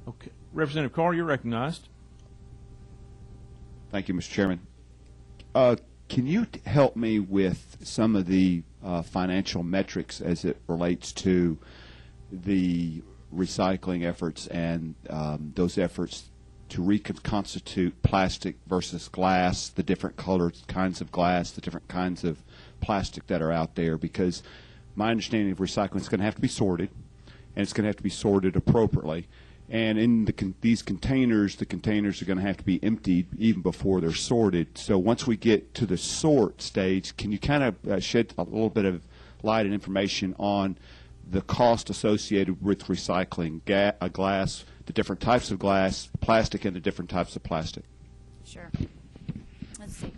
Okay. Representative Carr, you're recognized. Thank you, Mr. Chairman. Can you help me with some of the financial metrics as it relates to the recycling efforts and those efforts to reconstitute plastic versus glass, the different colored kinds of glass, the different kinds of plastic that are out there? Because my understanding of recycling is going to have to be sorted, and it's going to have to be sorted appropriately. And in these containers, the containers are going to have to be emptied even before they're sorted. So once we get to the sort stage, can you kind of shed a little bit of light and information on the cost associated with recycling glass, the different types of glass, plastic, and the different types of plastic? Sure. Let's see.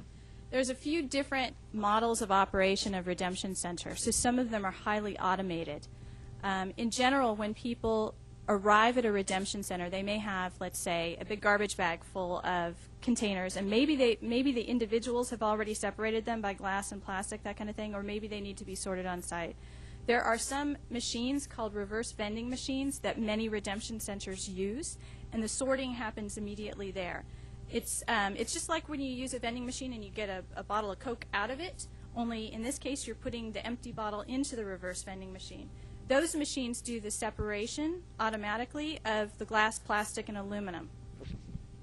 There's a few different models of operation of redemption centers. So some of them are highly automated. In general, when people arrive at a redemption center, they may have, let's say, a big garbage bag full of containers, and maybe the individuals have already separated them by glass and plastic, that kind of thing, or maybe they need to be sorted on site. There are some machines called reverse vending machines that many redemption centers use, and the sorting happens immediately there. It's just like when you use a vending machine and you get a bottle of Coke out of it, only in this case you're putting the empty bottle into the reverse vending machine. Those machines do the separation automatically of the glass, plastic, and aluminum.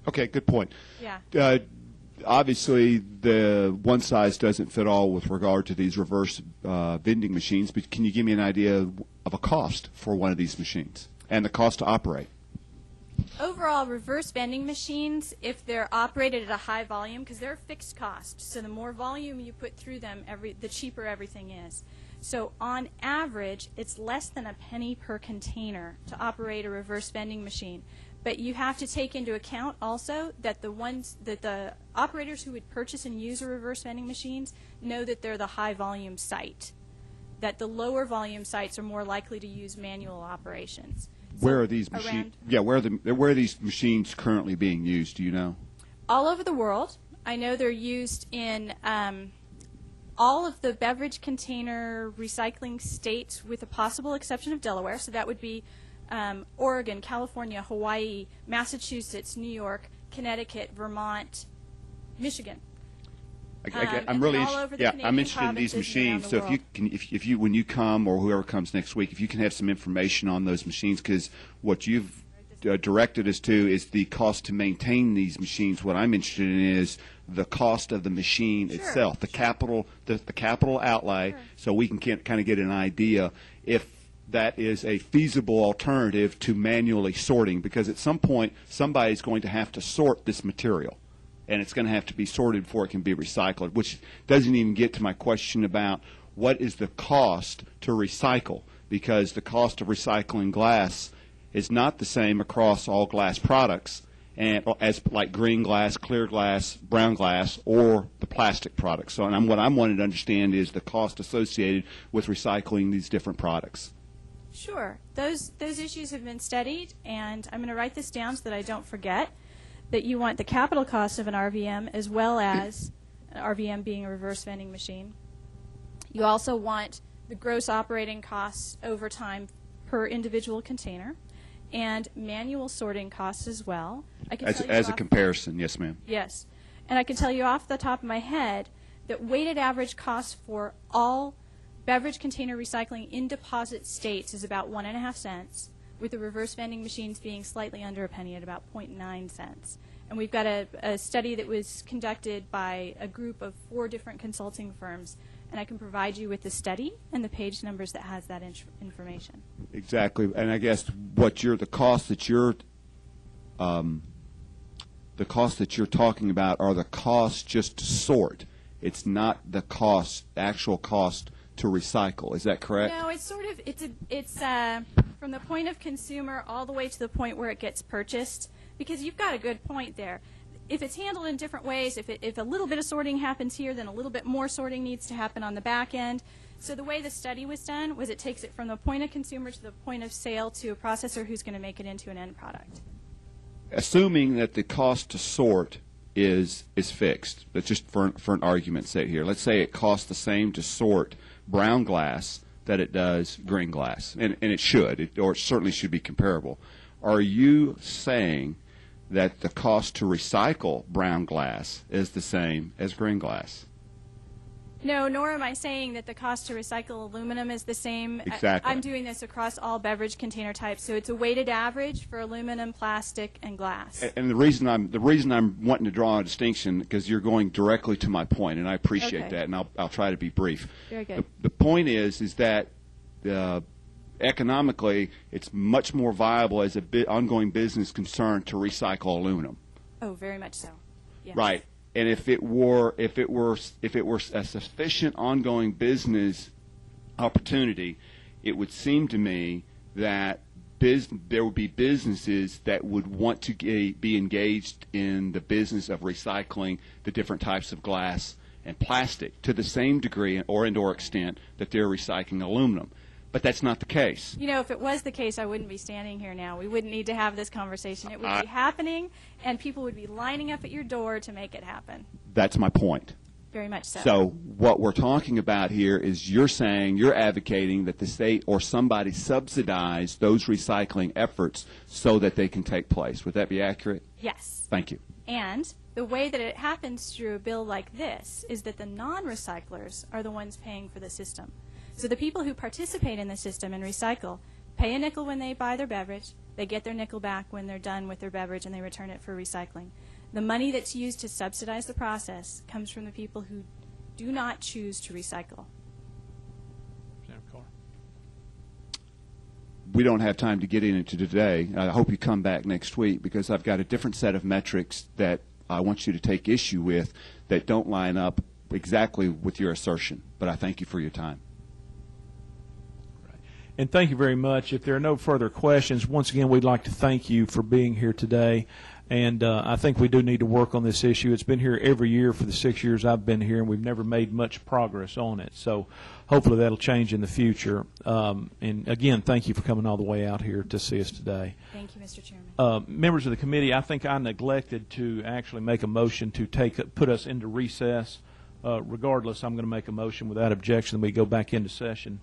Okay, good point. Yeah. Obviously, the one size doesn't fit all with regard to these reverse vending machines, but can you give me an idea of a cost for one of these machines and the cost to operate? Overall, reverse vending machines, if they're operated at a high volume, because they're a fixed cost, so the more volume you put through them, the cheaper everything is. So on average, it's less than a penny per container to operate a reverse vending machine. But you have to take into account also that the operators who would purchase and use a reverse vending machines know that they're the high volume site, that the lower volume sites are more likely to use manual operations. Where are these machines? Yeah, where are these machines currently being used? Do you know? All over the world. I know they're used in all of the beverage container recycling states, with a possible exception of Delaware. So that would be Oregon, California, Hawaii, Massachusetts, New York, Connecticut, Vermont, Michigan. I'm really I'm interested in these machines. So if you when you come, or whoever comes next week, if you can have some information on those machines, because what you've directed us to is the cost to maintain these machines. What I'm interested in is the cost of the machine itself, the capital outlay, so we can kind of get an idea if that is a feasible alternative to manually sorting, because at some point somebody's going to have to sort this material, and it's going to have to be sorted before it can be recycled, which doesn't even get to my question about what is the cost to recycle, because the cost of recycling glass is not the same across all glass products, and as like green glass, clear glass, brown glass, or the plastic products. So what I'm wanting to understand is the cost associated with recycling these different products. Sure. Those issues have been studied, and I'm going to write this down so that I don't forget, that you want the capital cost of an RVM as well as an RVM being a reverse vending machine. You also want the gross operating costs over time per individual container, and manual sorting costs as well. As a comparison, yes, ma'am. Yes. And I can tell you off the top of my head that weighted average cost for all beverage container recycling in deposit states is about 1.5 cents, with the reverse vending machines being slightly under a penny at about 0.9 cents. And we've got a study that was conducted by a group of 4 different consulting firms, and I can provide you with the study and the page numbers that has that information. Exactly, and I guess the cost that you're talking about are the costs just to sort. It's not the actual cost to recycle. Is that correct? No, it's sort of it's from the point of consumer all the way to the point where it gets purchased. Because you've got a good point there. If it's handled in different ways, if a little bit of sorting happens here, then a little bit more sorting needs to happen on the back end. So the way the study was done was it takes it from the point of consumer to the point of sale to a processor who's going to make it into an end product. Assuming that the cost to sort is fixed, but just for an argument's sake here, let's say it costs the same to sort brown glass that it does green glass, and it should, or it certainly should be comparable. Are you saying that the cost to recycle brown glass is the same as green glass? No, nor am I saying that the cost to recycle aluminum is the same. Exactly. I'm doing this across all beverage container types, so it's a weighted average for aluminum, plastic, and glass. And the reason I'm wanting to draw a distinction, because you're going directly to my point, and I appreciate that, and I'll try to be brief. Very good. The point is that economically, it's much more viable as a ongoing business concern to recycle aluminum. Oh, very much so. Yes. Right. And if it were a sufficient ongoing business opportunity, it would seem to me that there would be businesses that would want to be engaged in the business of recycling the different types of glass and plastic to the same degree or extent that they're recycling aluminum. But that's not the case. You know, if it was the case, I wouldn't be standing here now. We wouldn't need to have this conversation. It would be happening, and people would be lining up at your door to make it happen. That's my point. Very much so. So what we're talking about here is you're advocating that the state or somebody subsidize those recycling efforts so that they can take place. Would that be accurate? Yes. Thank you. And the way that it happens through a bill like this is that the non-recyclers are the ones paying for the system. So the people who participate in the system and recycle pay a nickel when they buy their beverage, they get their nickel back when they're done with their beverage and they return it for recycling. The money that's used to subsidize the process comes from the people who do not choose to recycle. Representative Carr. We don't have time to get into today. I hope you come back next week, because I've got a different set of metrics that I want you to take issue with that don't line up exactly with your assertion. But I thank you for your time. And thank you very much. If there are no further questions, once again, we'd like to thank you for being here today. And I think we do need to work on this issue. It's been here every year for the 6 years I've been here, and we've never made much progress on it. So hopefully that'll change in the future. And again, thank you for coming all the way out here to see us today. Thank you, Mr. Chairman. Members of the committee, I think I neglected to actually make a motion to put us into recess. Regardless, I'm going to make a motion without objection that we go back into session.